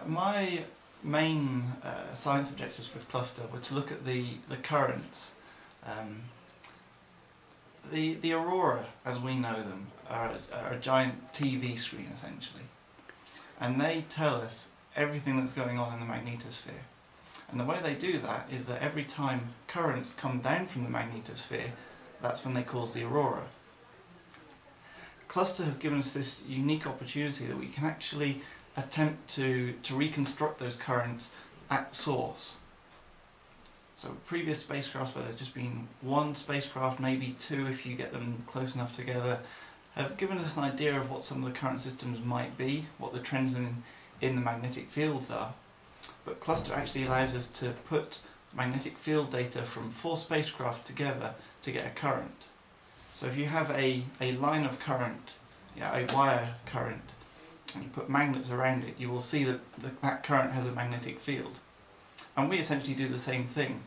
My main science objectives with Cluster were to look at the currents. The aurora, as we know them, are a giant TV screen essentially, and they tell us everything that's going on in the magnetosphere. And the way they do that is that every time currents come down from the magnetosphere, that's when they cause the aurora. Cluster has given us this unique opportunity that we can actually attempt to reconstruct those currents at source. So previous spacecrafts, where there's just been one spacecraft, maybe two if you get them close enough together, have given us an idea of what some of the current systems might be, what the trends in the magnetic fields are. But Cluster actually allows us to put magnetic field data from 4 spacecraft together to get a current. So if you have a line of current, a wire current, and you put magnets around it, you will see that that current has a magnetic field. And we essentially do the same thing.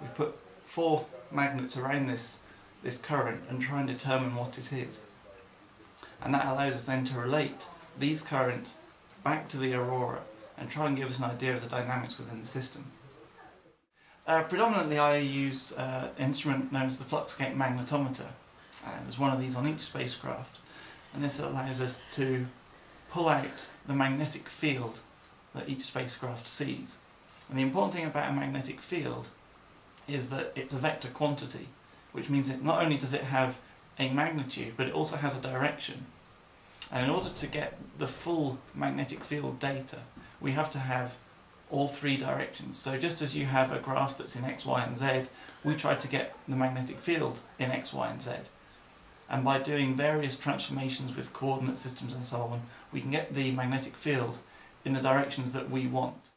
We put 4 magnets around this current and try and determine what it is. And that allows us then to relate these currents back to the aurora and try and give us an idea of the dynamics within the system. Predominantly I use an instrument known as the fluxgate magnetometer. There's one of these on each spacecraft, and this allows us to pull out the magnetic field that each spacecraft sees. And the important thing about a magnetic field is that it's a vector quantity, which means that not only does it have a magnitude, but it also has a direction. And in order to get the full magnetic field data, we have to have all 3 directions. So just as you have a graph that's in X, Y and Z, we try to get the magnetic field in X, Y and Z. And by doing various transformations with coordinate systems and so on, we can get the magnetic field in the directions that we want.